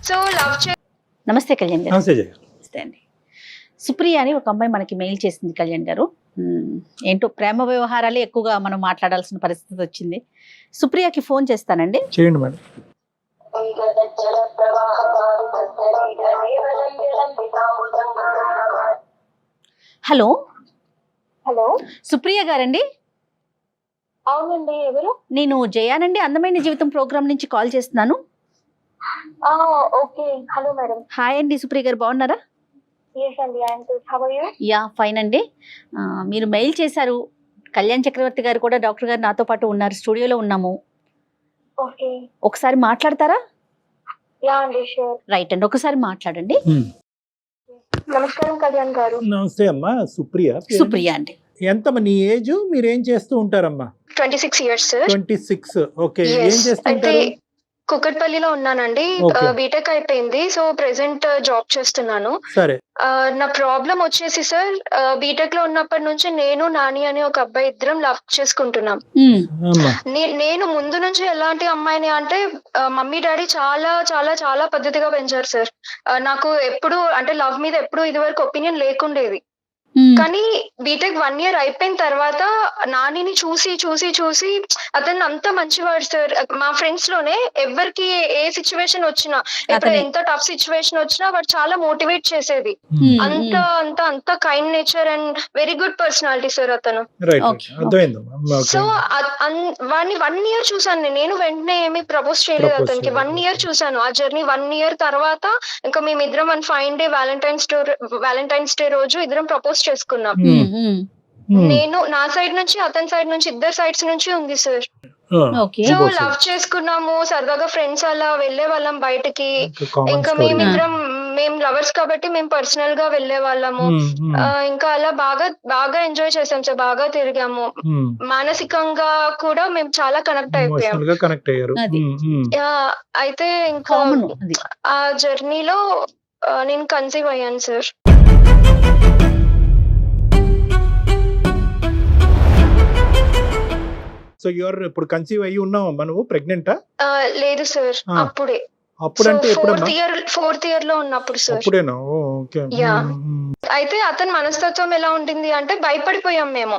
So love నమస్తే కళ్యాణ్ గారు. నమస్తే జయ. నమస్తే అండి. సుప్రియ అని ఒక అమ్మాయి మనకి మెయిల్ చేసింది కళ్యాణ్ గారు. ఏంటో ప్రేమ వ్యవహారాలే ఎక్కువగా మనం మాట్లాడాల్సిన పరిస్థితి వచ్చింది. సుప్రియకి ఫోన్ చేస్తానండి. చేయండి మేడం. హలో హలో, సుప్రియ గారండి. అవునండి, ఎవరు? నేను జయానండి, అందమైన జీవితం ప్రోగ్రామ్ నుంచి కాల్ చేస్తున్నాను. Okay, hello madam. హాయ్ అండి సుప్రియ గారు, బాగున్నారా? ఎస్ అండి, I'm good. How are you? Yeah fine అండి. మీరు మెయిల్ చేశారు. కళ్యాణ్ చక్రవర్తి గారు కూడా డాక్టర్ గారు నాతో పాటు ఉన్నారు, స్టూడియోలో ఉన్నాము. ఓకే, ఒకసారి మాట్లాడతారా? యా అండి, షూర్. రైట్ అండి, ఒకసారి మాట్లాడండి. నమస్కారం కళ్యాణ్ గారు. నమస్తే అమ్మా. సుప్రియ. సుప్రియ అండి. ఎంతమ్మా నీ ఏజ్? మీరు ఏం చేస్తూ ఉంటారమ్మా? 26 ఇయర్స్ సార్. 26. Okay, Yes. ఏం చేస్తూ అయితే ఉంటారు? కుకట్పల్లిలో ఉన్నానండి. Okay. బీటెక్ అయిపోయింది. సో ప్రెసెంట్ జాబ్ చేస్తున్నాను. సరే. నా ప్రాబ్లం వచ్చేసి సార్, బీటెక్ లో ఉన్నప్పటి నుంచి నేను నాని అని ఒక అబ్బాయి ఇద్దరం లవ్ చేసుకుంటున్నాం. అమ్మా. నేను ముందు నుంచి ఎలాంటి అమ్మాయిని అంటే మమ్మీ డాడీ చాలా చాలా చాలా పద్ధతిగా పెంచారు సార్. నాకు ఎప్పుడు అంటే లవ్ మీద ఎప్పుడు ఇదివరకు ఒపీనియన్ లేకుండేది. కానీ బీటెక్ 1 year అయిపోయిన తర్వాత నానిని చూసి చూసి చూసి అతను అంత మంచివాడు సార్. మా ఫ్రెండ్స్ లోనే ఎవరికి ఏ సిచ్యువేషన్ వచ్చినా, ఎప్పుడు ఎంత టఫ్ సిచ్యువేషన్ వచ్చినా వాడు చాలా మోటివేట్ చేసేది. అంత అంత అంత kind nature and very good personality sir అతను. రైట్. Okay. అర్థమైందమ్మా. సో వాడిని 1 year చూసాను నేను వెంటనే ఏమి ప్రపోజ్ చేయలేదు Propose అతనికి. చేయలేదు. 1 year చూసాను ఆ జర్నీ. 1 year తర్వాత ఇంకా మేమిద్దరం 1 fine day వ్యాలంటైన్స్ డే రోజు ఇద్దరం ప్రపోజ్ చేసుకున్నాం. నేను నా సైడ్ నుంచి అతని సైడ్ నుంచి ఇద్దరు సైడ్స్ నుంచి ఉంది సార్. ఓకే. సో లవ్ చేసుకున్నాము, సరదాగా ఫ్రెండ్స్ అలా వెళ్లే వాళ్ళం బయటకి. ఇంకా మేము లవర్స్ కాబట్టి మేము పర్సనల్ గా వెళ్లే వాళ్ళము. ఇంకా అలా బాగా బాగా ఎంజాయ్ చేసాం సార్, బాగా తిరిగాము. మానసికంగా కూడా మేము చాలా కనెక్ట్ అయిపోయాం. కనెక్ట్ అయ్యారు. అది. అయితే ఇంకా కామన్ అది. ఆ జర్నీలో నేను కన్సీవ్ అయ్యాను సార్. సో యువర్ ఇప్పుడు కన్సీవ్ అయ్యి ఉన్నావమ్మా? నువ్వు ప్రెగ్నెంటా? లేదు సార్, అప్పుడే. అప్పుడంటే ఎప్పుడమ్మా? ఫోర్త్ ఇయర్ లో ఉన్నప్పుడు సార్. అప్పుడేనా? ఓకే. Yeah. అయితే అతని మనస్తత్వం ఎలా ఉంటుంది అంటే భయపడిపోయాం మేము.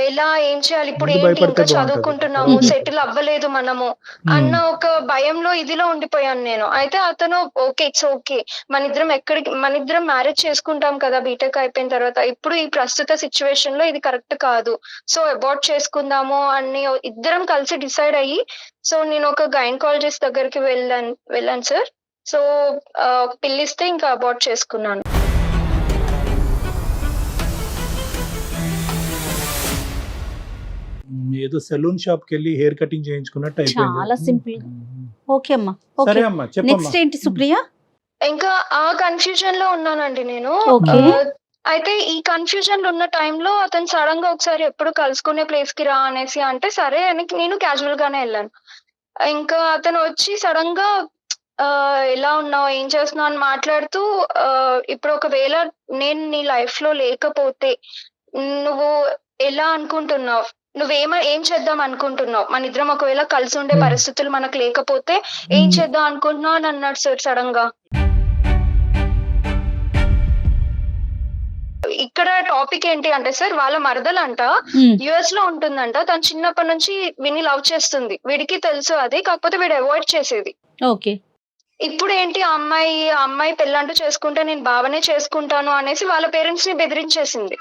ఎలా ఏం చేయాలి ఇప్పుడు, ముందు ఏంటి భయపడితే ఇంకా చదువుకుంటున్నాము, బాగుంటది. సెటిల్ అవ్వలేదు మనము అన్న ఒక భయంలో ఇదిలో ఉండిపోయాను నేను. అయితే అతను ఓకే, ఇట్స్ ఓకే, మనిద్దరం మ్యారేజ్ చేసుకుంటాం కదా బీటెక్ అయిపోయిన తర్వాత, ఇప్పుడు ఈ ప్రస్తుత సిచ్యువేషన్ లో ఇది కరెక్ట్ కాదు, సో అబార్ట్ చేసుకుందాము అని ఇద్దరం కలిసి డిసైడ్ అయ్యి, సో నేను ఒక గైనకాలజిస్ట్ దగ్గరికి వెళ్ళాను సార్. సో పిల్లిస్తే ఇంకా అబార్ట్ చేసుకున్నాను. ఏదో సెలూన్ షాప్ కి వెళ్ళి హెయిర్ కటింగ్ చేయించుకున్నట్టు అయిపోయింది. చాలా సింపుల్. ఓకే అమ్మా. సరే ఓకే. అమ్మా, చెప్పమ్మా. నెక్స్ట్ ఏంటి సుప్రియ? ఇంకా ఆ కన్ఫ్యూజన్ లో ఉన్నానండి నేను. ఓకే. అయితే ఈ కన్ఫ్యూజన్ లో ఉన్న టైంలో అతను సడన్ గా ఒకసారి ఎప్పుడు కలుసుకునే ప్లేస్ కి రా అనేసి అంటే సరే అని నేను క్యాజువల్ గానే వెళ్ళాను. ఇంకా అతను వచ్చి సడన్ గా ఎలా ఉన్నావు, ఏం చేస్తున్నావు అని మాట్లాడుతూ ఇప్పుడు ఒకవేళ నేను నీ లైఫ్ లో లేకపోతే నువ్వు ఎలా అనుకుంటున్నావు, ఏం చేద్దాం అనుకుంటున్నావు, మన ఇద్దరం ఒకవేళ కలిసి ఉండే పరిస్థితులు మనకు లేకపోతే ఏం చేద్దాం అనుకుంటున్నావు అని అన్నాడు సార్ సడన్ గా. ఇక్కడ టాపిక్ ఏంటి అంటే సార్, వాళ్ళ మరదలంట యుఎస్ లో ఉంటుందంట. తను చిన్నప్పటి నుంచి విని లవ్ చేస్తుంది, వీడికి తెలుసు అది, కాకపోతే వీడు అవాయిడ్ చేసేది. ఓకే. ఇప్పుడు ఏంటి ఆ అమ్మాయి పెళ్ళంటూ చేసుకుంటే నేను బావనే చేసుకుంటాను అనేసి వాళ్ళ పేరెంట్స్ ని బెదిరించేసింది.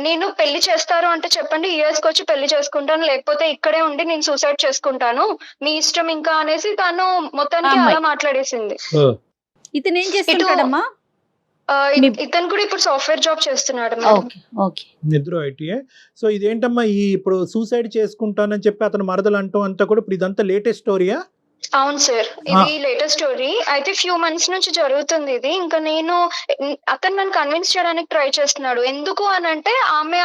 నేను పెళ్లి చేస్తారు అంటే చెప్పండి, యుఎస్ కి వచ్చి పెళ్లి చేసుకుంటాను, లేకపోతే ఇక్కడే ఉండి నేను సూసైడ్ చేసుకుంటాను, మీ ఇష్టం ఇంకా అనేసి తను మొత్తానికి అలా మాట్లాడేసింది. ఇతను ఏం చేస్తుంటాడమ్మా? ఇతను కూడా ఇప్పుడు సాఫ్ట్వేర్ జాబ్ చేస్తున్నాడు. నిద్ర ఐటీఏ. సో ఇదేంటమ్మా, ఈ ఇప్పుడు సూసైడ్ చేసుకుంటానని చెప్పి అతను మరదలు అంటూ అంతా కూడా ఇప్పుడు ఇదంతా లేటెస్ట్ స్టోరీయా? అవును సార్. ఇది లేటెస్ట్ స్టోరీ. అయితే ఫ్యూ మంత్స్ నుంచి జరుగుతుంది ఇది. ఇంకా నేను అతను నన్ను కన్విన్స్ చేయడానికి ట్రై చేస్తున్నాడు. ఎందుకు అనంటే ఆ అమ్మాయి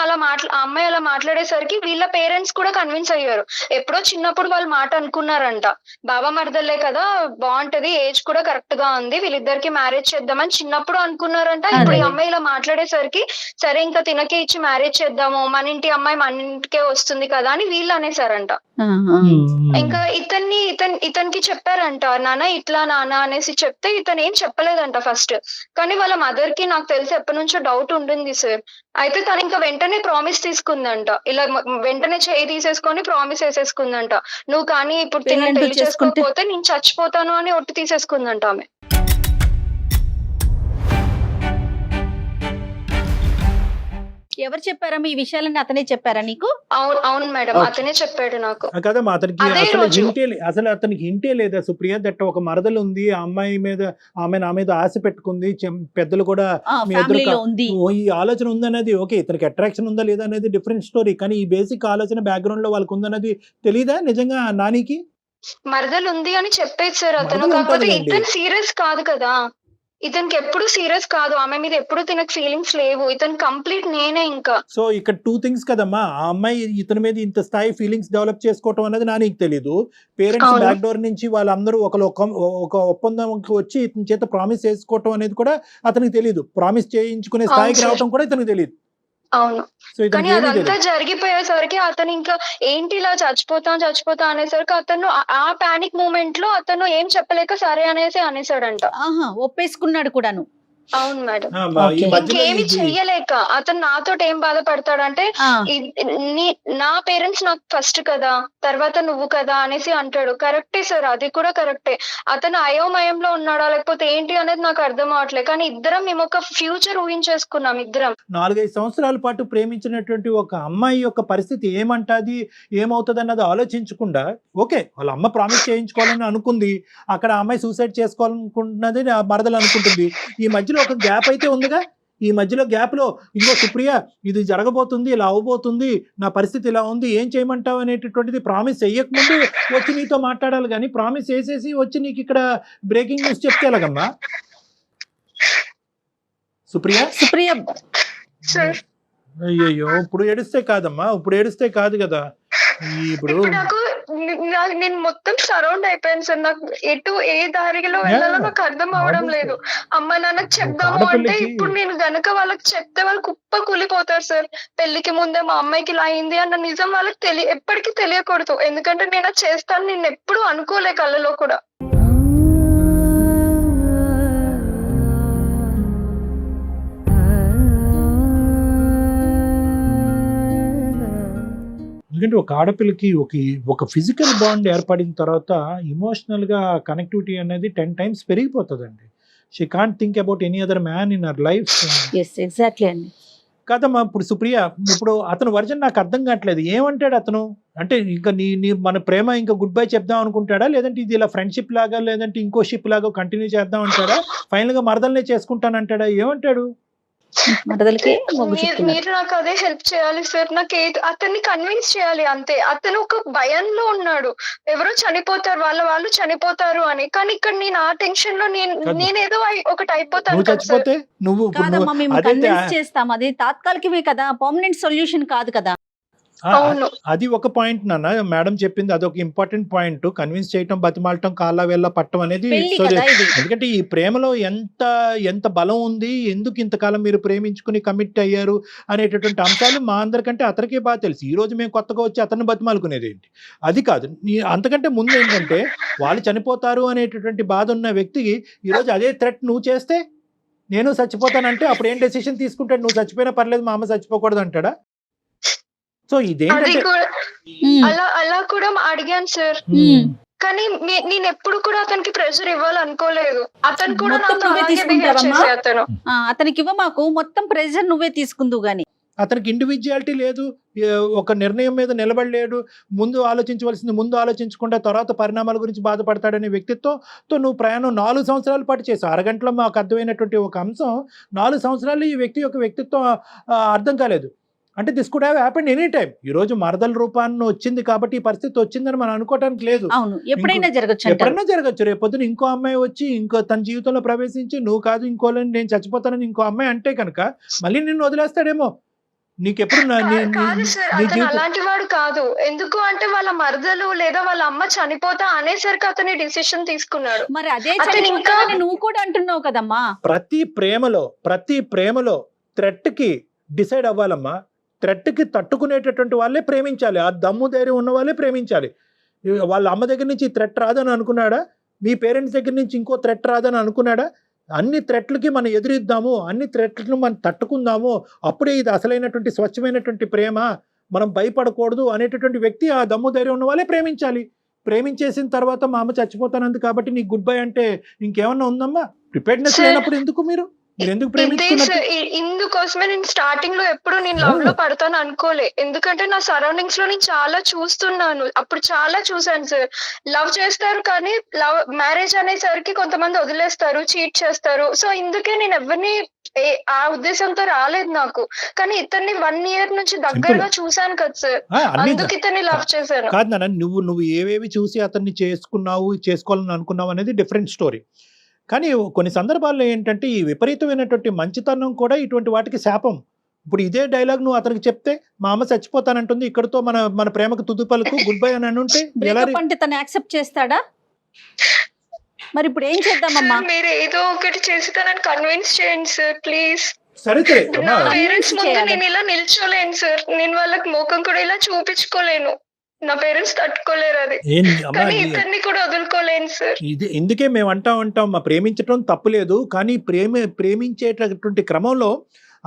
అలా మాట్లాడేసరికి వీళ్ళ పేరెంట్స్ కూడా కన్విన్స్ అయ్యారు. ఎప్పుడో చిన్నప్పుడు వాళ్ళు మాట అనుకున్నారంట. బావ మరదల్లే కదా బావుంటది. ఏజ్ కూడా కరెక్ట్ గా ఉంది. వీళ్ళిద్దరికి మ్యారేజ్ చేద్దామని చిన్నప్పుడు అనుకున్నారంట. ఇప్పుడు ఈ అమ్మాయి ఇలా మాట్లాడేసరికి సరే ఇంకా తినకే ఇచ్చి మ్యారేజ్ చేద్దాము. మన ఇంటి అమ్మాయి మన ఇంటికే వస్తుంది కదా అని వీళ్ళు అనేసారంట. ఇంకా ఇతనికి చెప్పారంట, నాన్న ఇట్లా నాన్న అనేసి చెప్తే ఇతను ఏం చెప్పలేదంట ఫస్ట్. కానీ వాళ్ళ మదర్ కి నాకు తెలిసి ఎప్పటి నుంచో డౌట్ ఉంటుంది సార్. అయితే తను ఇంకా వెంటనే ప్రామిస్ తీసుకుందంట. ఇలా వెంటనే చేయి తీసేసుకొని ప్రామిస్ వేసేసుకుందంట. నువ్వు కానీ ఇప్పుడు పెళ్లి చేసుకోకపోతే నేను చచ్చిపోతాను అని ఒట్టు తీసేసుకుందంట ఆమె. ఎవరు చెప్పారమ్మా ఈ విషయాలన్నీ? అతనే చెప్పారా నీకు? అవును మేడం, అతనే చెప్పాడు నాకు. కదమ్మా, అసలు అతనికి హింటే లేదా సుప్రియ దట్ ఒక మరదలు ఉంది, ఆ అమ్మాయి మీద ఆమె నా మీద ఆశ పెట్టుకుంది, పెద్దలు కూడా మీ ఈ ఆలోచన ఉందనేది ఓకే, ఇతనికి అట్రాక్షన్ ఉందా లేదా అనేది డిఫరెంట్ స్టోరీ. కానీ ఈ బేసిక్ ఆలోచన బ్యాక్గ్రౌండ్ లో వాళ్ళకి ఉందన్నది తెలీదా నిజంగా నానికి? మరదలు ఉంది అని చెప్పేది సార్ అతను. కాకపోతే ఇతను సీరియస్ కాదు కదా, ఇతనికి ఎప్పుడు సీరియస్ కాదు, ఆమె మీద ఎప్పుడు తనకు ఫీలింగ్స్ లేవు. ఇతను కంప్లీట్ నేనే ఇంకా. సో ఇక్కడ 2 థింగ్స్ కదమ్మా, ఆ అమ్మాయి ఇతని మీద ఇంత స్థాయి ఫీలింగ్స్ డెవలప్ చేసుకోవటం అనేది నాకు తెలీదు. పేరెంట్స్ బ్యాక్ డోర్ నుంచి వాళ్ళందరూ ఒక ఒప్పందంకి వచ్చి ఇతని చేత ప్రామిస్ చేసుకోవటం అనేది కూడా అతనికి తెలీదు. ప్రామిస్ చేయించుకునే స్థాయికి రావటం కూడా ఇతనికి తెలియదు. అవును, కానీ అదంతా జరిగిపోయేసరికి అతను ఇంకా ఏంటి ఇలా చచ్చిపోతా అనేసరికి అతను ఆ పానిక్ మూమెంట్ లో అతను ఏం చెప్పలేక సరే అనేసి అనేసాడంట. ఒప్పేసుకున్నాడు కూడాను. అవును మేడం, ఇంకేమి చెయ్యలేక అతను నాతో ఏం బాధపడతాడంటే నా పేరెంట్స్ నాకు ఫస్ట్ కదా, తర్వాత నువ్వు కదా అనేసి అంటాడు. కరెక్టే సార్, అది కూడా కరెక్టే. అతను అయోమయంలో ఉన్నాడా లేకపోతే ఏంటి అనేది నాకు అర్థం అవట్లేదు. కానీ ఇద్దరం మేము ఒక ఫ్యూచర్ ఊహించేసుకున్నాం. ఇద్దరం 4-5 సంవత్సరాల పాటు ప్రేమించినటువంటి ఒక అమ్మాయి యొక్క పరిస్థితి ఏమంటది, ఏమవుతుంది అన్నది ఆలోచించకుండా, ఓకే వాళ్ళ అమ్మ ప్రామిస్ చేయించుకోవాలని అనుకుంది, అక్కడ అమ్మాయి సూసైడ్ చేసుకోవాలనుకుంటున్నది మరదలు అనుకుంటుంది. ఈ మధ్యలో ఒక గ్యాప్ అయితే ఉందిగా. ఈ మధ్యలో గ్యాప్ లో ఇంకో సుప్రియ ఇది జరగబోతుంది, ఇలా అవబోతుంది, నా పరిస్థితి ఇలా ఉంది, ఏం చేయమంటావు అనేటటువంటిది ప్రామిస్ చెయ్యకముందు వచ్చి నీతో మాట్లాడాలి. కానీ ప్రామిస్ చేసేసి వచ్చి నీకు ఇక్కడ బ్రేకింగ్ న్యూస్ చెప్తే ఎలాగమ్మా సుప్రియ? అయ్యో, ఇప్పుడు ఏడిస్తే కాదమ్మా, ఇప్పుడు ఏడిస్తే కాదు కదా. ఇప్పుడు నేను మొత్తం సరౌండ్ అయిపోయాను సార్. నాకు ఏ దారిలో వెళ్ళాలో నాకు అర్థం అవడం లేదు. అమ్మ నాన్నకు చెప్దాము అంటే ఇప్పుడు నేను గనక వాళ్ళకి చెప్తే వాళ్ళు కుప్ప కూలిపోతారు సార్. పెళ్లికి ముందే మా అమ్మాయికి ఇలా అయింది అన్న నిజం వాళ్ళకి ఎప్పటికీ తెలియకూడదు. ఎందుకంటే నేను అది చేస్తాను, నేను ఎప్పుడు అనుకోలే కళ్ళలో కూడా. ఎందుకంటే ఒక ఆడపిల్లకి ఒక ఫిజికల్ బాండ్ ఏర్పడిన తర్వాత ఇమోషనల్గా కనెక్టివిటీ అనేది 10 times పెరిగిపోతుందండి. She can't think about any other man in her life. Exactly అండి. కదమ్మా, ఇప్పుడు సుప్రియ, ఇప్పుడు అతను వర్జన్ నాకు అర్థం కావట్లేదు. ఏమంటాడు అతను? అంటే ఇంకా నీ మన ప్రేమ ఇంకా గుడ్ బై చెప్దాం అనుకుంటాడా, లేదంటే ఇది ఇలా ఫ్రెండ్షిప్ లాగా, లేదంటే ఇంకో షిప్ లాగా కంటిన్యూ చేద్దాం అంటాడా, ఫైనల్ గా మరదలనే చేసుకుంటానంటాడా, ఏమంటాడు? మీరు నాకు అదే హెల్ప్ చేయాలి సార్. నాకు అతన్ని కన్విన్స్ చేయాలి అంతే. అతను ఒక భయంలో ఉన్నాడు, ఎవరో చనిపోతారు, వాళ్ళు చనిపోతారు అని. కానీ ఇక్కడ నేను ఆ టెన్షన్ లో నేనేదో ఒకటి అయిపోతాను. చేస్తాం, అది తాత్కాలికమే కదా, పర్మనెంట్ సొల్యూషన్ కాదు కదా. అది ఒక పాయింట్ నాన్న, మేడం చెప్పింది అదొక ఇంపార్టెంట్ పాయింట్. కన్విన్స్ చేయటం, బతిమాలటం, కాళ్ళ వేళ్ళ పట్టం అనేది. ఎందుకంటే ఈ ప్రేమలో ఎంత బలం ఉంది, ఎందుకు ఇంతకాలం మీరు ప్రేమించుకుని కమిట్ అయ్యారు అనేటటువంటి అంశాలు మా అందరికంటే అతనికే బాగా తెలుసు. ఈ రోజు మేము కొత్తగా వచ్చి అతన్ని బతిమాలుకునేది ఏంటి, అది కాదు. అంతకంటే ముందు ఏంటంటే వాళ్ళు చనిపోతారు అనేటటువంటి బాధ ఉన్న వ్యక్తికి ఈరోజు అదే థ్రెట్ నువ్వు చేస్తే నేను చచ్చిపోతానంటే అప్పుడు ఏం డెసిషన్ తీసుకుంటాడు? నువ్వు చచ్చిపోయినా పర్లేదు, మా అమ్మ చచ్చిపోకూడదు అంటాడా? సో అలా కూడా అడిగాను సార్. కానీ నేను ఎప్పుడు కూడా అతనికి ప్రెషర్ ఇవ్వాలనుకోలేదు. అతను కూడా అతనికి ఇవ్వ, మాకు మొత్తం ప్రెషర్ నువ్వే తీసుకుందు. గానీ అతనికి ఇండివిజువాలిటీ లేదు, ఒక నిర్ణయం మీద నిలబడలేడు. ముందు ఆలోచించవలసింది ముందు ఆలోచించకుండా తర్వాత పరిణామాల గురించి బాధపడతాడనే వ్యక్తిత్వంతో నువ్వు ప్రయాణం 4 సంవత్సరాల పాటు చేసావు. అరగంటలో మాకు అర్థమైనటువంటి ఒక అంశం, 4 సంవత్సరాలు ఈ వ్యక్తి యొక్క వ్యక్తిత్వం అర్థం కాలేదు. అంటే this could have happened any time. ఈ రోజు మరదల రూపాన్ని వచ్చింది కాబట్టి ఈ పరిస్థితి వచ్చిందని మనం అనుకోవడానికి లేదు. అవును, ఎప్పుడైనా జరగచ్చు అంటారు. ఎప్పుడైనా జరగచ్చు. రేపు పొద్దున ఇంకో అమ్మాయి వచ్చి ఇంకో తన జీవితంలో ప్రవేశించి నువ్వు కాదు ఇంకోళ్ళని నేను చచ్చిపోతానని ఇంకో అమ్మాయి అంటే కనుక మళ్ళీ నిన్ను వదిలేస్తాడేమో. నీకెప్పుడు కాదు సార్, అతను అలాంటి వాడు కాదు. ఎందుకు అంటే వాళ్ళ మరదలు లేదా వాళ్ళ అమ్మ చనిపోతా అనేసరికి అతని డిసిషన్ తీసుకున్నాడు. మరి అదే అతను ఇంకా నువ్వు కూడా అంటున్నావు కదమ్మా. ప్రతి ప్రేమలో థ్రెట్ కి డిసైడ్ అవ్వాలమ్మా. థ్రెట్ కి తట్టుకునేటటువంటి వాళ్ళే ప్రేమించాలి. ఆ దమ్ము ధైర్యం ఉన్న వాళ్ళే ప్రేమించాలి. వాళ్ళ అమ్మ దగ్గర నుంచి థ్రెట్ రాదని అనుకున్నాడా? మీ పేరెంట్స్ దగ్గర నుంచి ఇంకో థ్రెట్ రాదని అనుకున్నాడా? అన్ని థ్రెట్లకి మనం ఎదురిద్దాము, అన్ని థ్రెట్లను మనం తట్టుకుందాము, అప్పుడే ఇది అసలైనటువంటి స్వచ్ఛమైనటువంటి ప్రేమ, మనం భయపడకూడదు అనేటటువంటి వ్యక్తి ఆ దమ్ము ధైర్యం ఉన్న వాళ్ళే ప్రేమించాలి. ప్రేమించేసిన తర్వాత మా అమ్మ చచ్చిపోతానంది కాబట్టి నీకు గుడ్ బై అంటే ఇంకేమన్నా ఉందమ్మా? ప్రిపేర్డ్నెస్ లేనప్పుడు ఎందుకు మీరు ఎందుకు ప్రేమించుకున్నారు? ఇందుకోసమే నేను స్టార్టింగ్ లో ఎప్పుడు నేను లవ్ లో పడతాను అనుకోలే. ఎందుకంటే నా సరౌండింగ్స్ లో నేను చాలా చూస్తున్నాను. అప్పుడు చాలా చూసాను సార్. లవ్ చేస్తారు కానీ లవ్ మ్యారేజ్ అనేసరికి కొంతమంది వదిలేస్తారు, చీట్ చేస్తారు. సో ఇందుకే నేను ఎవరిని ఆ ఉద్దేశంతో రాలేదు నాకు. కానీ ఇతన్ని 1 year నుంచి దగ్గరగా చూసాను కదా సార్, అందుకు ఇతన్ని లవ్ చేశాను. కాదు నాన్న, నువ్వు ఏవేవి చూసి అతన్ని చేసుకోవాలని అనుకున్నావు అనేది డిఫరెంట్ స్టోరీ. కానీ కొన్ని సందర్భాల్లో ఏంటంటే ఈ విపరీతమైనటువంటి మంచితనం కూడా ఇటువంటి వాటికి శాపం. ఇప్పుడు ఇదే డైలాగ్ నువ్వు అతనికి చెప్తే మా అమ్మ చచ్చిపోతానంటుంది, ఇక్కడతో మన ప్రేమకు తుది పలుకు గుడ్ బై అని అంటే అంటే తను యాక్సెప్ట్ చేస్తాడా? మరి ఇప్పుడు ఏం చేద్దామమ్మా? మీరు ఏదో ఒకటి చేసి తనని కన్విన్స్ చేయండి సార్ ప్లీజ్. సరే నా పేరెంట్స్ ముందు నేను ఇలా నిల్చోలేను సార్. నేను వాళ్ళకి ముఖం కూడా ఇలా చూపించుకోలేను. నా పేరెంట్స్ తట్టుకోలేరు అది. కానీ ఇతన్ని కూడా వదులుకోలేను సార్. ఇందుకే మేము అంటాం మా ప్రేమించడం తప్పులేదు, కానీ ప్రేమించేటటువంటి క్రమంలో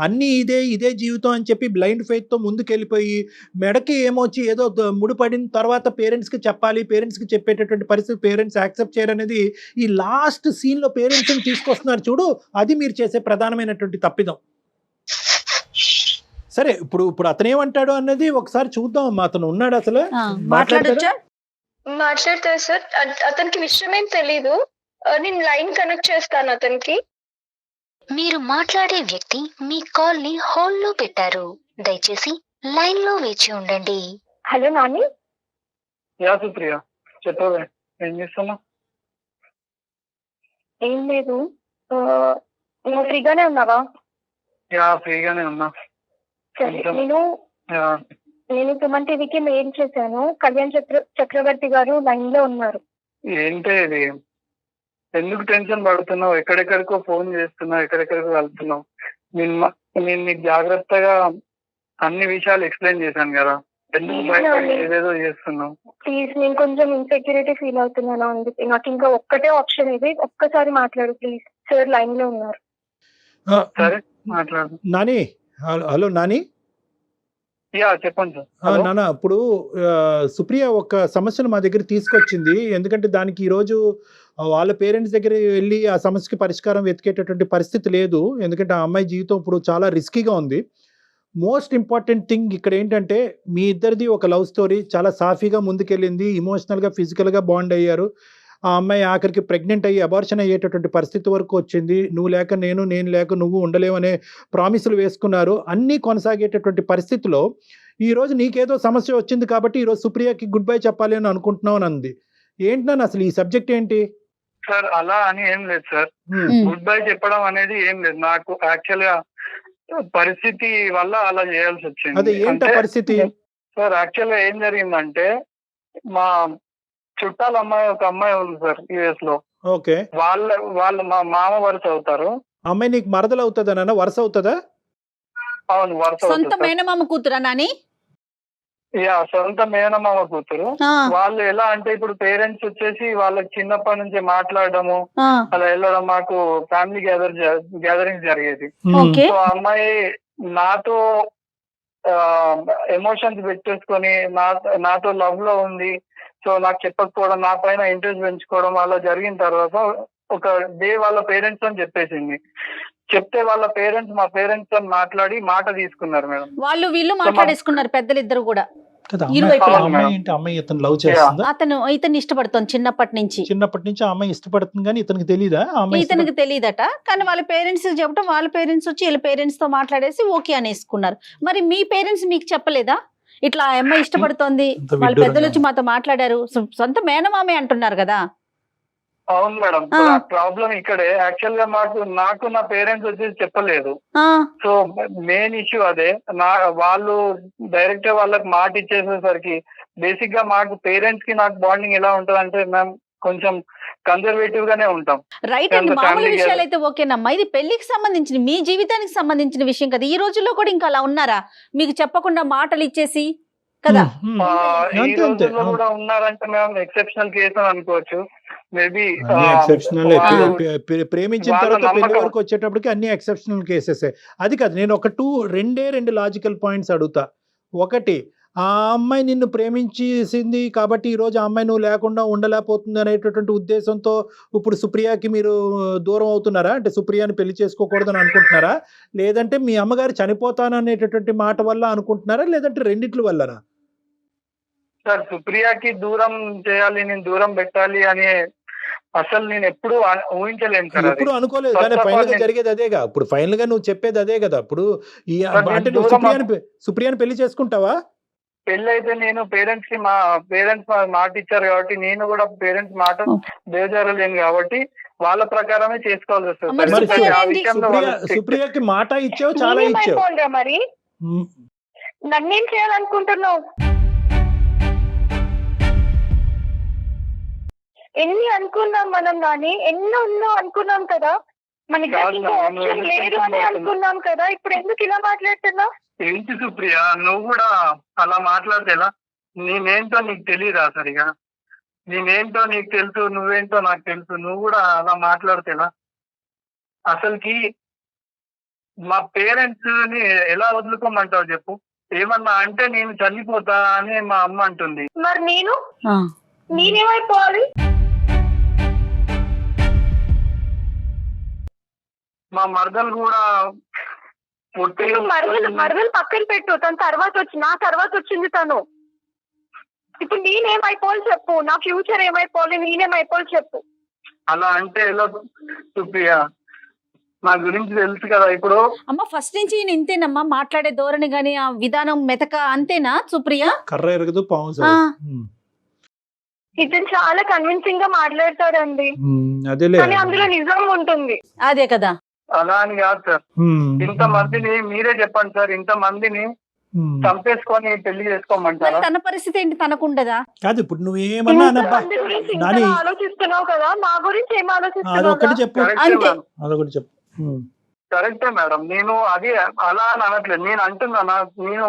అన్ని ఇదే జీవితం అని చెప్పి బ్లైండ్ ఫెయిత్ తో ముందుకెళ్ళిపోయి మెడకి ఏమొచ్చి ఏదో ముడిపడిన తర్వాత పేరెంట్స్ కి చెప్పాలి, పేరెంట్స్ కి చెప్పేటటువంటి పరిస్థితి పేరెంట్స్ యాక్సెప్ట్ చేయరనేది ఈ లాస్ట్ సీన్ లో పేరెంట్స్ ని తీసుకొస్తున్నారు చూడు, అది మీరు చేసే ప్రధానమైనటువంటి తప్పిదం. సరే, ఇప్పుడు అతను ఏమంటాడు అన్నది ఒకసారి చూద్దాం అమ్మా. అతను ఉన్నాడు అసలు మాట్లాడతారు సార్. అతనికి విషయం ఏం తెలీదు. నేను లైన్ కనెక్ట్ చేస్తాను అతనికి. మీరు మాట్లాడే వ్యక్తి మీ కాల్ ని హోల్డ్ లో పెట్టారు, దయచేసి లైన్ లో వేచి ఉండండి. హలో నాని. యా సుప్రియ, చెప్పవే, ఏం చేస్తున్నా? ఏం లేదు, నువ్వు ఫ్రీగానే ఉన్నావా? యా ఫ్రీగానే ఉన్నా. నేను సుమన్ టీవీకి మెయిల్ చేశాను. కళ్యాణ్ చక్రవర్తి గారు లైన్ లో ఉన్నారు. ఏంటి ఇది? ఎందుకు టెన్షన్ పడుతున్నావు? ఎక్కడెక్కడికో ఫోన్ చేస్తున్నావు, ఎక్కడెక్కడికో వెళ్తున్నావు. నేను నీకు జాగ్రత్తగా అన్ని విషయాలు ఎక్స్ప్లెయిన్ చేశాను కదా, ఎందుకు ఏదేదో చేస్తున్నావు? ప్లీజ్, నేను కొంచెం ఇన్సెక్యూరిటీ ఫీల్ అవుతున్నాను. అందుకే నాకు ఇంకా ఒక్కటే ఆప్షన్ ఇది, ఒక్కసారి మాట్లాడు ప్లీజ్. సార్ లైన్ లో ఉన్నారు. సరే మాట్లాడు. నాని, హలో నాని. చెప్పండి సార్. నాన్న, ఇప్పుడు సుప్రియ ఒక సమస్యను మా దగ్గర తీసుకొచ్చింది. ఎందుకంటే దానికి ఈరోజు వాళ్ళ పేరెంట్స్ దగ్గర వెళ్ళి ఆ సమస్యకి పరిష్కారం వెతికేటటువంటి పరిస్థితి లేదు. ఎందుకంటే ఆ అమ్మాయి జీవితం ఇప్పుడు చాలా రిస్కీగా ఉంది. మోస్ట్ ఇంపార్టెంట్ థింగ్ ఇక్కడ ఏంటంటే మీ ఇద్దరిది ఒక లవ్ స్టోరీ, చాలా సాఫీగా ముందుకెళ్ళింది, ఇమోషనల్గా ఫిజికల్గా బాండ్ అయ్యారు. ఆ అమ్మాయి ఆఖరికి ప్రెగ్నెంట్ అయ్యి అబార్షన్ అయ్యేటటువంటి పరిస్థితి వరకు వచ్చింది. నువ్వు లేక నేను లేక నువ్వు ఉండలేవనే ప్రామిసులు వేసుకున్నారు. అన్నీ కొనసాగేటటువంటి పరిస్థితిలో ఈరోజు నీకేదో సమస్య వచ్చింది కాబట్టి ఈరోజు సుప్రియకి గుడ్ బై చెప్పాలి అని అనుకుంటున్నావు అని అంది. ఏంటి అసలు ఈ సబ్జెక్ట్ ఏంటి? సార్ అలా అని ఏం లేదు సార్, గుడ్ బై చెప్పడం అనేది ఏం లేదు. నాకు యాక్చువల్ గా పరిస్థితి వల్ల అలా చేయాల్సి వచ్చింది. అదే ఏంటి పరిస్థితి? సార్ యాక్చువల్ గా ఏం జరిగిందంటే, మా చుట్టాల అమ్మాయి ఒక అమ్మాయి ఉంది సార్ యుఎస్ లో. ఓకే. వాళ్ళు మా మామ వరుస అవుతారు. అమ్మాయి నీకు మరదలు అవుతుందా నాన్న? వరుస అవుతుందా? అవును, వరుస. సొంత మేనమామ కూతురా నాని? సొంత మేనమామ కూతురు. వాళ్ళు ఎలా అంటే ఇప్పుడు పేరెంట్స్ వచ్చేసి వాళ్ళకి చిన్నప్పటి నుంచి మాట్లాడడము అలా వెళ్ళడం, మాకు ఫ్యామిలీ గ్యాదరింగ్ జరిగేది. సో అమ్మాయి నాతో ఎమోషన్స్ పెట్టేసుకొని నాతో లవ్ లో ఉంది. సో నాకు చెప్పకపోవడం, నా పైన ఇంట్రెస్ట్ పెంచుకోవడం అలా జరిగిన తర్వాత ఒక డే వాళ్ళ పేరెంట్స్ అని చెప్పేసింది. చెప్తే వాళ్ళ పేరెంట్స్ మా పేరెంట్స్ తో మాట్లాడి మాట తీసుకున్నారు మేడం. వీళ్ళు మాట్లాడేసుకున్నారు పెద్దలు ఇద్దరు కూడా. కదా ఇరువైపులా. అమ్మాయి ఏంటి, అమ్మాయి ఇతను లవ్ చేస్తుందా, ఇతన్ని ఇష్టపడుతోంది చిన్నప్పటి నుంచి. చిన్నప్పటి నుంచి ఆ అమ్మాయి ఇష్టపడుతుంది కానీ ఇతనికి తెలీదా ఆ అమ్మాయి ఇతనికి తెలియదట, కానీ వాళ్ళ పేరెంట్స్ చెప్పడం, వాళ్ళ పేరెంట్స్ వచ్చి వీళ్ళ పేరెంట్స్ తో మాట్లాడేసి ఓకే అనేసుకున్నారు. మరి మీ పేరెంట్స్ మీకు చెప్పలేదా ఇట్లా ఆ అమ్మాయి ఇష్టపడుతోంది, వాళ్ళ పెద్దలు వచ్చి మాతో మాట్లాడారు, సొంత మేనమామే అంటున్నారు కదా? అవును మేడం, ప్రాబ్లం ఇక్కడే. యాక్చువల్ గా నాకు నా పేరెంట్స్ వచ్చేసి చెప్పలేదు. సో మెయిన్ ఇష్యూ అదే. వాళ్ళు డైరెక్ట్ వాళ్ళకి మాట ఇచ్చేసేసరికి బేసిక్ గా మాకు పేరెంట్స్ కి నాకు బాండింగ్ ఎలా ఉంటది అంటే మ్యామ్ కొంచెం కన్జర్వేటివ్ గానే ఉంటాం. రైట్ అండి, మామూలు విషయాలు అయితే ఓకేనమ్మా, ఇది పెళ్లికి సంబంధించిన మీ జీవితానికి సంబంధించిన విషయం కదా. ఈ రోజుల్లో కూడా ఇంకా అలా ఉన్నారా, మీకు చెప్పకుండా మాటలు ఇచ్చేసి కదా? ఈ రోజుల్లో కూడా ఉన్నారంటే మేము ఎక్సెప్షనల్ కేసు అని అనుకోవచ్చు. మేబీ ఎక్సెప్షనల్, ప్రేమించిన తర్వాత పెళ్లి వరకు వచ్చేటప్పటికి అన్ని ఎక్సెప్షనల్ కేసెస్. అది కాదు, నేను ఒక రెండు లాజికల్ పాయింట్స్ అడుగుతా. ఒకటి, ఆ అమ్మాయి నిన్ను ప్రేమించేసింది కాబట్టి ఈ రోజు ఆ అమ్మాయి నువ్వు లేకుండా ఉండలేకపోతుంది అనేటటువంటి ఉద్దేశంతో ఇప్పుడు సుప్రియకి మీరు దూరం అవుతున్నారా? అంటే సుప్రియాని పెళ్లి చేసుకోకూడదని అనుకుంటున్నారా, లేదంటే మీ అమ్మగారు చనిపోతాననేటటువంటి మాట వల్ల అనుకుంటున్నారా, లేదంటే రెండిట్ల వల్లనా? సార్ సుప్రియకి దూరం చేయాలి, నేను దూరం పెట్టాలి అని అసలు నేను ఎప్పుడు ఊహించలేను సార్. ఎప్పుడు అనుకోలేదు, కానీ ఫైనల్ గా జరిగేది అదేగా. ఇప్పుడు ఫైనల్ గా నువ్వు చెప్పేది అదే కదా. ఇప్పుడు ఈ అంటే నువ్వు సుప్రియాని పెళ్లి చేసుకుంటావా? పెళ్లి అయితే నేను పేరెంట్స్ కి, మా పేరెంట్స్ మాట ఇచ్చారు కాబట్టి నేను కూడా పేరెంట్స్ మాట బేజారలేను కాబట్టి వాళ్ళ ప్రకారమే చేసుకోవాల్సి వస్తుంది. సుప్రియకి మాట ఇచ్చావు, చాలా ఇచ్చావు. మరి నన్నేం చేయాలనుకుంటున్నావు? ఎన్ని అనుకున్నాం మనం, కానీ ఎన్నో అనుకున్నాం కదా, మనకి లేదు అని అనుకున్నాం కదా. ఇప్పుడు ఎందుకు ఇలా మాట్లాడుతున్నావు? ఏంటి సుప్రియ, నువ్వు కూడా అలా మాట్లాడితే ఎలా? నేనేంటో నీకు తెలియదా సరిగా? నేనేంటో నీకు తెలుసు, నువ్వేంటో నాకు తెలుసు. నువ్వు కూడా అలా మాట్లాడితే ఎలా? అసలుకి మా పేరెంట్స్ ని ఎలా వదులుకోమంటావు చెప్పు? ఏమన్నా అంటే నేను చనిపోతా అని మా అమ్మ అంటుంది. మరి నేనేమైపోవాలి? మా మరదలు కూడా మరదలు పక్కన పెట్టు, తన నా తర్వాత వచ్చింది తను. ఇప్పుడు నేనేమైపోవాలి చెప్పు, నా ఫ్యూచర్ ఏమైపోవాలి, నేనేమైపోవాలి చెప్పు. అలా అంటే ఎలా సుప్రియ? నా గురించి తెలుసు కదా. ఇప్పుడు అమ్మ ఫస్ట్ నుంచి ఇంతేనమ్మా, మాట్లాడే ధోరణి గాని ఆ విధానం మెతక అంతేనా సుప్రియ? కర్ర ఎరగదు పాము. ఇతను చాలా కన్విన్సింగ్ గా మాట్లాడతాడండి, కానీ అందులో నిజం ఉంటుంది. అదే కదా. అలా అని కాదు సార్, ఇంత మందిని మీరే చెప్పండి సార్, ఇంత మందిని చంపేసుకొని పెళ్లి చేసుకోమంటారా? తన పరిస్థితి ఏంటి, తనకుండదా? కాదు ఇప్పుడు నువ్వేమన్నా ఆలోచిస్తున్నావు కదా, మా గురించి ఏం ఆలోచిస్తున్నావు? అదొకటి చెప్పు. కరెక్టే మేడం, నేను అది అలా అని అనట్లేదు. నేను అంటున్నాను, నేను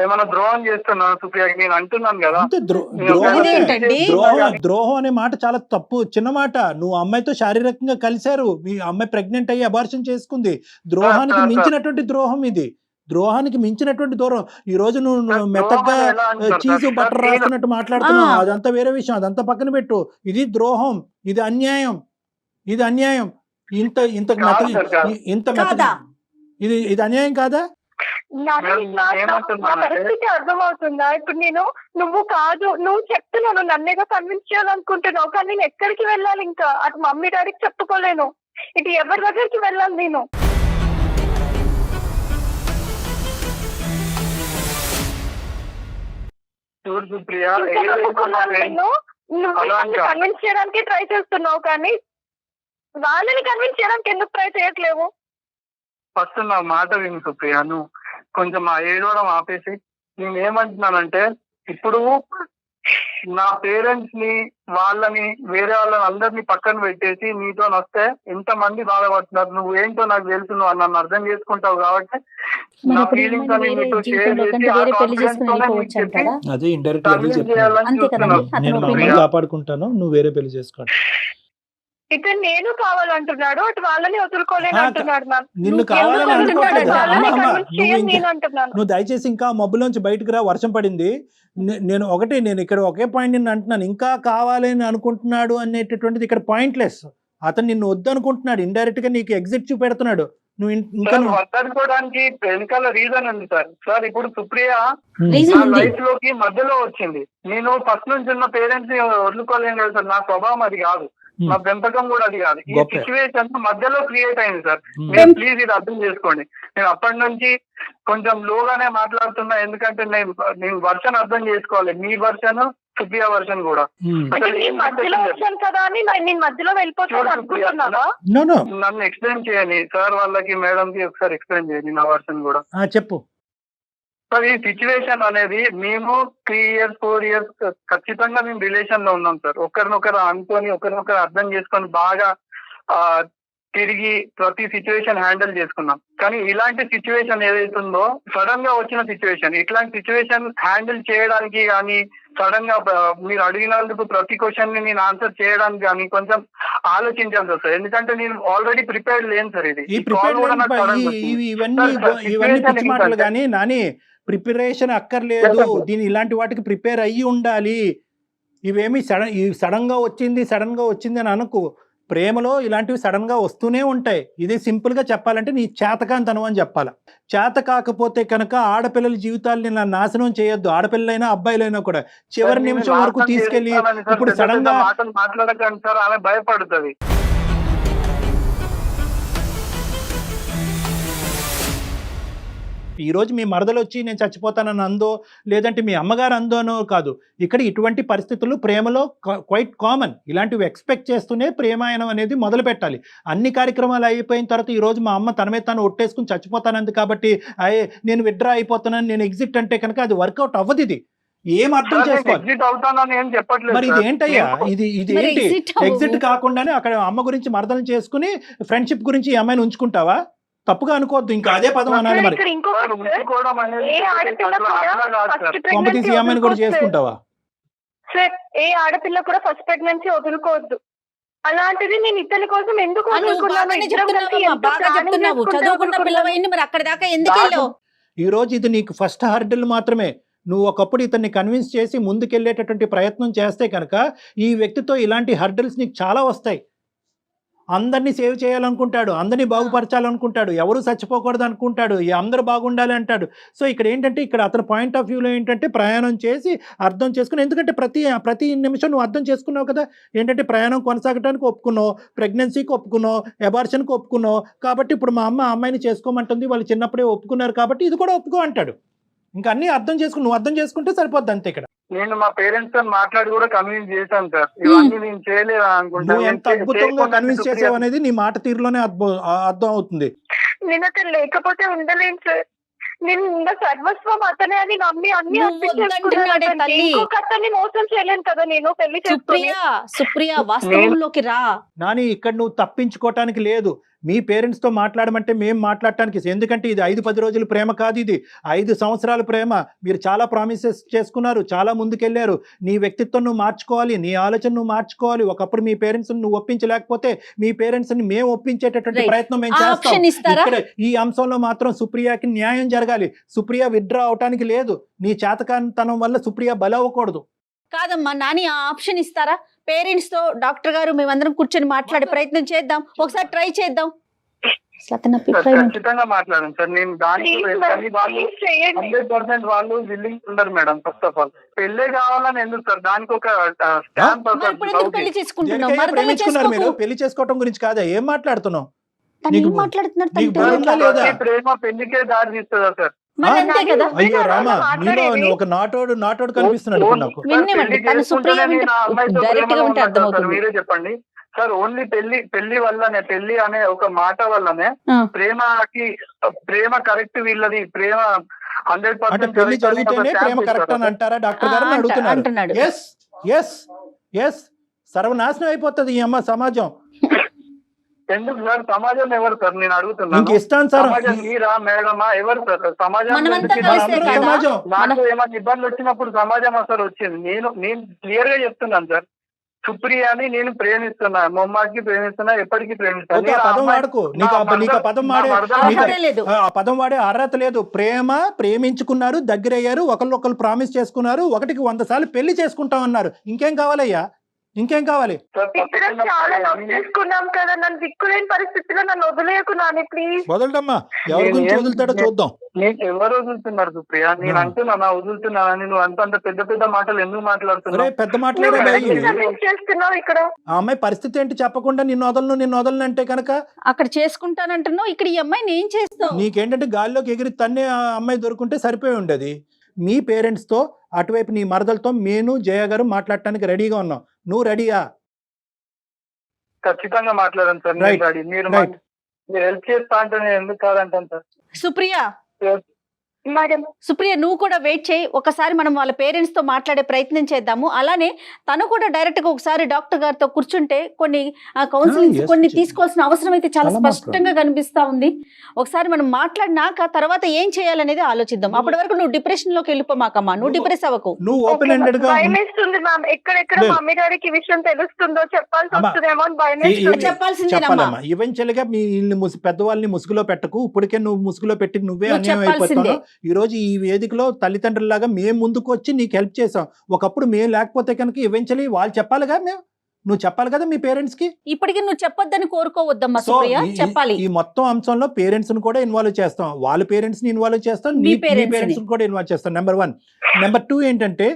ఏమైనా ద్రోహం చేస్తున్నాను సుప్రియకి నేను అంటున్నాను కదా. ద్రోహం అనే మాట చాలా తప్పు, చిన్న మాట. నువ్వు అమ్మాయితో శారీరకంగా కలిశారు, మీ అమ్మాయి ప్రెగ్నెంట్ అయ్యి అబార్షన్ చేసుకుంది. ద్రోహానికి మించినటువంటి ద్రోహం ఇది, ద్రోహానికి మించినటువంటి దూరం. ఈ రోజు నువ్వు మెత్తగా చీజు బటర్ రాస్తున్నట్టు మాట్లాడుతున్నావు, అదంతా వేరే విషయం, అదంతా పక్కన పెట్టు. ఇది ద్రోహం, ఇది అన్యాయం, ఇది అన్యాయం. ఇంత ఇది అన్యాయం కాదా? పరిస్థితి అర్థమవుతుందా? ఇప్పుడు నువ్వు కాదు, నువ్వు చెప్తున్నాను, నన్నేగా కన్విన్స్ చేయాలనుకుంటున్నావు, కానీ నేను ఎక్కడికి వెళ్ళాలి? ఇంకా అటు మమ్మీ డాడీకి చెప్పుకోలేను, ఇటు ఎవరి దగ్గరికి వెళ్ళాలి నేను? కన్విన్స్ చేయడానికి ట్రై చేస్తున్నావు, కానీ వాళ్ళని కన్విన్స్ చేయడానికి ఎందుకు ట్రై చేయట్లేవు? ఫస్ట్ నా మాట విను సుప్రియ, నువ్వు కొంచెం ఆ ఏడవడం ఆపేసి. నేనేమంటున్నానంటే ఇప్పుడు నా పేరెంట్స్ ని, వాళ్ళని, వేరే వాళ్ళని అందరినీ పక్కన పెట్టేసి నీతో వస్తే ఎంతమంది బాధపడుతున్నారు, నువ్వు ఏంటో నాకు తెలుసు, నువ్వు నన్ను అర్థం చేసుకుంటావు కాబట్టి నా ఫీలింగ్స్ అన్ని నీతో షేర్ చేసి కాపాడుకుంటాను, నువ్వు వేరే పెళ్లి చేసుకోండి. ఇక నేను కావాలంటున్నాడు, అటు వాళ్ళని వదులుకోలేను అంటున్నాడు. నిన్ను కావాలని అనుకుంటున్నాను. నువ్వు దయచేసి ఇంకా మబ్బులోంచి బయటకు రా, వర్షం పడింది. నేను ఇక్కడ ఒకే పాయింట్ నిన్ను అంటున్నాను, ఇంకా కావాలని అనుకుంటున్నాడు అనేటటువంటిది ఇక్కడ పాయింట్లెస్. అతను నిన్ను వద్దు అనుకుంటున్నాడు, ఇండైరెక్ట్ గా నీకు ఎగ్జిట్ చూపెడుతున్నాడు. నువ్వు ఇంకా సార్ వద్దనుకోవడానికి వెనకాల రీజన్ ఉంది సార్. సార్ ఇప్పుడు సుప్రియ రీజన్ నా ఉంది. లైఫ్ లోకి మధ్యలో వచ్చింది. నేను ఫస్ట్ నుంచి ఉన్న పేరెంట్స్ ని వదులుకోలేను కదా సార్. నా స్వభావం అది కాదు, నా పెంపకం కూడా అది కాదు. ఈ గొప్ప. సిచ్యువేషన్ మధ్యలో క్రియేట్ అయింది సార్. Hmm. మీరు ప్లీజ్ ఇది అర్థం చేసుకోండి. నేను అప్పటి నుంచి కొంచెం లోగానే మాట్లాడుతున్నా, ఎందుకంటే నేను వర్షన్ అర్థం చేసుకోవాలి. మీ వర్షన్, సుప్రియ వర్షన్ కూడా. అసలు ఏం మధ్యలో వచ్చాను కదా అని నేను మధ్యలో వెళ్ళిపోతాను అనుకుంటున్నావా? నో నో నన్ను ఎక్స్ప్లెయిన్ చేయండి సార్, వాళ్ళకి మేడం కి ఒకసారి ఎక్స్ప్లెయిన్ చేయండి నా వర్షన్ కూడా. చెప్పు. సార్ ఈ సిచ్యువేషన్ అనేది మేము 3 years 4 years ఖచ్చితంగా మేము రిలేషన్ లో ఉన్నాం సార్. ఒకరినొకరు అనుకొని ఒకరినొకరు అర్థం చేసుకొని బాగా తిరిగి ప్రతి సిచ్యువేషన్ హ్యాండిల్ చేసుకున్నాం. కానీ ఇలాంటి సిచ్యువేషన్ ఏదైతుందో సడన్ గా వచ్చిన సిచ్యువేషన్, ఇట్లాంటి సిచ్యువేషన్ హ్యాండిల్ చేయడానికి కానీ సడన్ గా మీరు అడిగినందుకు ప్రతి క్వశ్చన్ ని నేను ఆన్సర్ చేయడానికి కానీ కొంచెం ఆలోచించాను సార్. ఎందుకంటే నేను ఆల్రెడీ ప్రిపేర్డ్ లేను సార్. ఇది ఈ ఇవన్నీ పిచ్చి మాటలు కానీ నాని, ప్రిపరేషన్ అక్కర్లేదు. దీని ఇలాంటి వాటికి ప్రిపేర్ అయ్యి ఉండాలి. ఇవేమి సడన్ గా వచ్చింది అని అనుకో. ప్రేమలో ఇలాంటివి సడన్ గా వస్తూనే ఉంటాయి. ఇది సింపుల్ గా చెప్పాలంటే నీ చేతకాంతనం అని చెప్పాలి. చేత కాకపోతే కనుక ఆడపిల్లల జీవితాలని నాశనం చేయొద్దు. ఆడపిల్లలైనా అబ్బాయిలైనా కూడా చివరి నిమిషం వరకు తీసుకెళ్లి ఇప్పుడు సడన్ గా మాట్లాడకండి సార్, ఆమె భయపడుతుంది. ఈ రోజు మీ మరదలు వచ్చి నేను చచ్చిపోతానని అందో, లేదంటే మీ అమ్మగారు అందోనో కాదు. ఇక్కడ ఇటువంటి పరిస్థితులు ప్రేమలో క్వైట్ కామన్. ఇలాంటివి ఎక్స్పెక్ట్ చేస్తూనే ప్రేమాయణం అనేది మొదలు పెట్టాలి. అన్ని కార్యక్రమాలు అయిపోయిన తర్వాత ఈ రోజు మా అమ్మ తన మీద తాను ఒట్టేసుకుని చచ్చిపోతానంది కాబట్టి నేను విత్డ్రా అయిపోతానని, నేను ఎగ్జిట్ అంటే కనుక అది వర్కౌట్ అవ్వదు. ఇది ఏం అర్థం చేసుకోవాలి మరి? ఇది ఏంటయ్యా, ఇది ఏంటి? ఎగ్జిట్ కాకుండానే అక్కడ అమ్మ గురించి మరదలు చేసుకుని ఫ్రెండ్షిప్ గురించి ఈ అమ్మాయిని ఉంచుకుంటావా? తప్పుగా అనుకోవద్దు. ఇంకా అదే పదం అనాలి. మరి కాంపిటీషన్ ఈ అమ్మాయిని కూడా చేసుకుంటావా? సార్ ఏ ఆడపిల్ల కూడా ఫస్ట్ ప్రెగ్నెన్సీ వదులుకోవద్దు. అలాంటిది నేను ఇతని కోసం ఎందుకు చదువుకున్న పిల్లవైంది, మరి అక్కడ దాకా ఎందుకు వెళ్ళావు? ఈ రోజు ఇది నీకు ఫస్ట్ హర్డిల్ మాత్రమే. నువ్వు ఒకప్పుడు ఇతన్ని కన్విన్స్ చేసి ముందుకెళ్లేటటువంటి ప్రయత్నం చేస్తే కనుక ఈ వ్యక్తితో ఇలాంటి హర్డిల్స్ నీకు చాలా వస్తాయి. అందరినీ సేవ్ చేయాలనుకుంటాడు, అందరినీ బాగుపరచాలనుకుంటాడు, ఎవరు చచ్చిపోకూడదు అనుకుంటాడు, అందరూ బాగుండాలి అంటాడు. సో ఇక్కడ ఏంటంటే ఇక్కడ అతని పాయింట్ ఆఫ్ వ్యూలో ఏంటంటే ప్రయాణం చేసి అర్థం చేసుకుని, ఎందుకంటే ప్రతి నిమిషం నువ్వు అర్థం చేసుకున్నావు కదా. ఏంటంటే ప్రయాణం కొనసాగడానికి ఒప్పుకున్నావు, ప్రెగ్నెన్సీకి ఒప్పుకున్నావు, అబార్షన్కి ఒప్పుకున్నావు. కాబట్టి ఇప్పుడు మా అమ్మాయిని చేసుకోమంటుంది, వాళ్ళు చిన్నప్పుడే ఒప్పుకున్నారు కాబట్టి ఇది కూడా ఒప్పుకో అంటాడు. ఇంకా అన్ని అర్థం చేసుకుని నువ్వు అర్థం చేసుకుంటే సరిపోద్ది అంతే. ఇక్కడ నేను మా పేరెంట్స్ తో మాట్లాడి కూడా కన్విన్స్ చేశాను సార్. ఇవన్నీ నేను చేయలేదు అనుకుంటా. నువ్వు ఎంత అద్భుతంగా కన్విన్స్ చేసావు అనేది నీ మాట తీరులోనే అర్థం అవుతుంది. నేను అతను లేకపోతే ఉండలేను సార్. నేను ఇంకా సర్వస్వం అతనే అని నమ్మి అన్ని ఇంకొక అతన్ని మోసం చేయలేను కదా నేను పెళ్లి చేసుకుని. సుప్రియ వాస్తవంలోకి రా నాని. ఇక్కడ నువ్వు తప్పించుకోవటానికి లేదు. మీ పేరెంట్స్తో మాట్లాడమంటే మేము మాట్లాడటానికి. ఎందుకంటే ఇది 5-10 రోజుల ప్రేమ కాదు, ఇది 5 సంవత్సరాల ప్రేమ. మీరు చాలా ప్రామిసెస్ చేసుకున్నారు, చాలా ముందుకెళ్ళారు. నీ వ్యక్తిత్వం నువ్వు మార్చుకోవాలి, నీ ఆలోచన నువ్వు మార్చుకోవాలి. ఒకప్పుడు మీ పేరెంట్స్ నువ్వు ఒప్పించలేకపోతే మీ పేరెంట్స్ ని మేము ఒప్పించేటటువంటి ప్రయత్నం మేము చేస్తాం. ఇక్కడ ఈ అంశంలో మాత్రం సుప్రియకి న్యాయం జరగాలి. సుప్రియ విత్డ్రా అవటానికి లేదు. నీ చేతకానితనం వల్ల సుప్రియ బలవ్వకూడదు. కాదమ్మా నాని, ఆ ఆప్షన్ ఇస్తారా? పేరెంట్స్ తో డాక్టర్ గారు మేమందరం కూర్చొని మాట్లాడే ప్రయత్నం చేద్దాం, ఒకసారి ట్రై చేద్దాం. ఖచ్చితంగా మాట్లాడండి సార్. నేను దానికి 100% వాళ్ళు విల్లింగ్ ఉండరు మేడం. ఫస్ట్ ఆఫ్ ఆల్ పెళ్లి కావాలని ఎందుకు సార్? దానికి ఒక పెళ్లి చేసుకుంటున్నాం. పెళ్లి చేసుకోవటం గురించి కాదా? ఏం మాట్లాడుతున్నావు? ప్రేమ పెళ్లికే దారి తీస్తుందా సార్? అయ్యో రామా, నీలో ఒక నాటోడు కనిపిస్తున్నాడు నాకు. మీరే చెప్పండి సార్. ఓన్లీ పెళ్లి వల్లనే, పెళ్లి అనే ఒక మాట వల్లనే ప్రేమ కరెక్ట్ వీళ్ళది ప్రేమ 100% పెళ్లి జరిగితేనే ప్రేమ కరెక్ట్ అని అంటారా డాక్టర్ గారు అడుగుతున్నారు. ఎస్ సర్వనాశనం అయిపోతుంది ఈ అమ్మ సమాజం. ఎందుకు సార్? సమాజం ఎవరు సార్? నేను అడుగుతున్నాను. ఇస్తాను సార్. మీరా మేడమా ఎవరు సార్? సమాజం నాకు ఏమైనా ఇబ్బందులు వచ్చినప్పుడు సమాజం అసలు వచ్చింది. నేను క్లియర్ గా చెప్తున్నాను సార్. సుప్రియాని నేను ప్రేమిస్తున్నా, మొమ్మాకి ప్రేమిస్తున్నా, ఎప్పటికీ ప్రేమిస్తాను. ఆ పదం వాడే అర్హత లేదు. ప్రేమించుకున్నారు, దగ్గరయ్యారు, ఒకళ్ళు ప్రామిస్ చేసుకున్నారు, 1కి 100 సార్లు పెళ్లి చేసుకుంటాం అన్నారు. ఇంకేం కావాలయ్యా? ఇంకేం కావాలి? ఇద్దరం చాలా లవ్ చేసుకున్నాం కదా, నన్ను దిక్కులేని పరిస్థితిలో నన్ను వదిలేయకు నాని ప్లీజ్. వదలటమ్మా, ఎవరి గురించి వదులుతాడో చూద్దాం. నీకు ఎవరు వదులుతున్నారు సుప్రియ? నేను అంటున్నా వదులుతున్నానని, నువ్వు అంత పెద్ద పెద్ద మాటలు ఎందుకు మాట్లాడుతున్నావు? పెద్ద మాటలేరా చేస్తున్నావు ఇక్కడ? ఆ అమ్మాయి పరిస్థితి ఏంటి చెప్పకుండా నిన్ను వదలను అంటే కనుక అక్కడ చేసుకుంటానంటున్నావు, ఇక్కడ ఈ అమ్మాయిని ఏం చేస్తావు? నీకేంటంటే గాల్లోకి ఎగిరి తన్నే ఆ అమ్మాయి దొరుకుంటే సరిపోయి ఉండేది. మీ పేరెంట్స్ తో అటువైపు నీ మరదలతో నేను జయ గారు మాట్లాడటానికి రెడీగా ఉన్నాం. నువ్వు రెడీయా? ఖచ్చితంగా మాట్లాడాను సార్. మీరు హెల్ప్ చేస్తా అంటే నేను ఎందుకు కాదంటాను సార్. సుప్రియ, మేడం సుప్రియ నువ్వు కూడా వెయిట్ చేయి, ఒకసారి మనం వాళ్ళ పేరెంట్స్ తో మాట్లాడే ప్రయత్నం చేద్దాము. అలానే తను కూడా డైరెక్ట్ గా ఒకసారి డాక్టర్ గారితో కూర్చుంటే కొన్ని కౌన్సిలింగ్స్ కొన్ని తీసుకోవాల్సిన అవసరం అయితే చాలా స్పష్టంగా కనిపిస్తా ఉంది. ఒకసారి మనం మాట్లాడినాక తర్వాత ఏం చేయాలనేది ఆలోచిద్దాం. అప్పటి వరకు నువ్వు డిప్రెషన్ లోకి వెళ్ళిపోమాకమ్మా, నువ్వు డిప్రెస్ అవ్వకు. నువ్వు ఓపెన్ ఎండెడ్ గా భయమేస్తుంది మ్యామ్, ఎక్కడెక్కడ మమ్మీ డాడీకి విషయం తెలుస్తుందో చెప్పాల్సి వస్తుందేమో అని భయమేస్తుంది. చెప్పాల్సిందేనమ్మా. ఈవెన్చువల్ గా మీ పెద్దవాళ్ళని ముసుగులో పెట్టకు. ఇప్పటికే నువ్వు ముసుగులో పెట్టి నువ్వే అన్యాయం అయిపోతున్నావు. ఈ రోజు ఈ వేదికలో తల్లిదండ్రులాగా మేము ముందుకు వచ్చి నీకు హెల్ప్ చేసాం. ఒకప్పుడు మేము లేకపోతే కనుక ఈవెన్చువల్లీ వాళ్ళు చెప్పాలిగా, నువ్వు చెప్పాలి కదా మీ పేరెంట్స్ కి. ఇప్పటికీ నువ్వు చెప్పొద్దని కోరుకోవద్దమ్మా సుప్రియ, చెప్పాలి. ఈ మొత్తం అంశంలో పేరెంట్స్ ని కూడా ఇన్వాల్వ్ చేస్తాం, వాళ్ళ పేరెంట్స్ ని ఇన్వాల్వ్ చేస్తాం, మీ పేరెంట్స్ ని కూడా ఇన్వాల్వ్ చేస్తాం. నెంబర్ 1. నెంబర్ 2 ఏంటంటే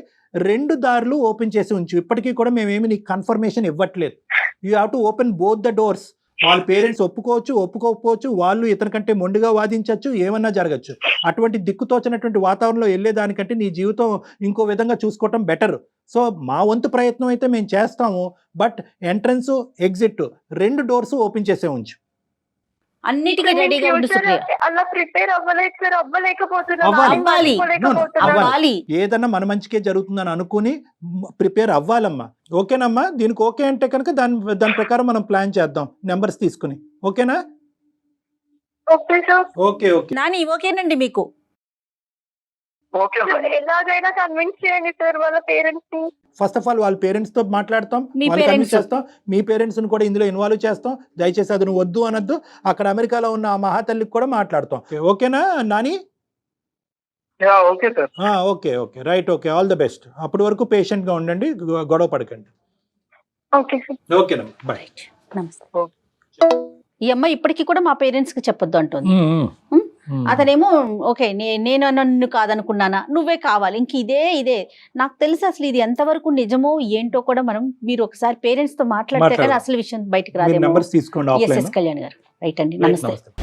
2 దారులు ఓపెన్ చేసి ఉంచు. ఇప్పటికీ కూడా మేమేమి నీకు కన్ఫర్మేషన్ ఇవ్వట్లేదు. You have to open both the doors. వాళ్ళ పేరెంట్స్ ఒప్పుకోవచ్చు, ఒప్పుకోకపోవచ్చు, వాళ్ళు ఇతనికంటే మొండిగా వాదించవచ్చు, ఏమన్నా జరగచ్చు. అటువంటి దిక్కుతోచినటువంటి వాతావరణంలో వెళ్ళేదానికంటే నీ జీవితం ఇంకో విధంగా చూసుకోవటం బెటర్. సో మా వంతు ప్రయత్నం అయితే మేము చేస్తాము. But entrance, exit 2 doors open చేసే ఉంచు. అన్నిటికీ రెడీగా ఉండు సుప్రియ. అలా ప్రిపేర్ అవ్వలేదు సార్, అవ్వాలి. ఏదన్నా మన మంచికే జరుగుతుందని అనుకుని ప్రిపేర్ అవ్వాలమ్మా. ఓకేనమ్మా? దీనికి ఓకే అంటే కనుక దాని ప్రకారం మనం ప్లాన్ చేద్దాం, నెంబర్స్ తీసుకుని. ఓకేనా? Okay sir. Okay okay Nani ఓకేనండి మీకు? ఎలాగైనా కన్విన్స్ చేయండి సార్ వాళ్ళ పేరెంట్స్ ని. ఫస్ట్ ఆఫ్ ఆల్ వాళ్ళ పేరెంట్స్ తో మాట్లాడతాం, చేస్తాం, మీ పేరెంట్స్ ని కూడా ఇందులో ఇన్వాల్వ్ చేస్తాం. దయచేసి అది నువ్వు వద్దు అనొద్దు. అక్కడ అమెరికాలో ఉన్న ఆ మహాతల్లికి కూడా మాట్లాడతాం. ఓకేనా Nani? Okay sir. Okay okay right. Okay, all the best. అప్పటి వరకు పేషెంట్ గా ఉండండి, గొడవ పడకండి. Okay sir. ఓకేనమ్మా, బాయ్. నమస్తే. ఈ అమ్మాయి ఇప్పటికీ కూడా మా పేరెంట్స్ కి చెప్పొద్దు అంటుంది. అతనేమో ఓకే నేను నన్ను కాదనుకున్నానా, నువ్వే కావాలి, ఇంక ఇదే నాకు తెలిసి అసలు ఇది ఎంతవరకు నిజమో ఏంటో కూడా మీరు ఒకసారి పేరెంట్స్ తో మాట్లాడితే కానీ అసలు విషయం బయటకు రాదేమో. తీసుకోండి. కళ్యాణ్ గారు రైట్ అండి, నమస్తే.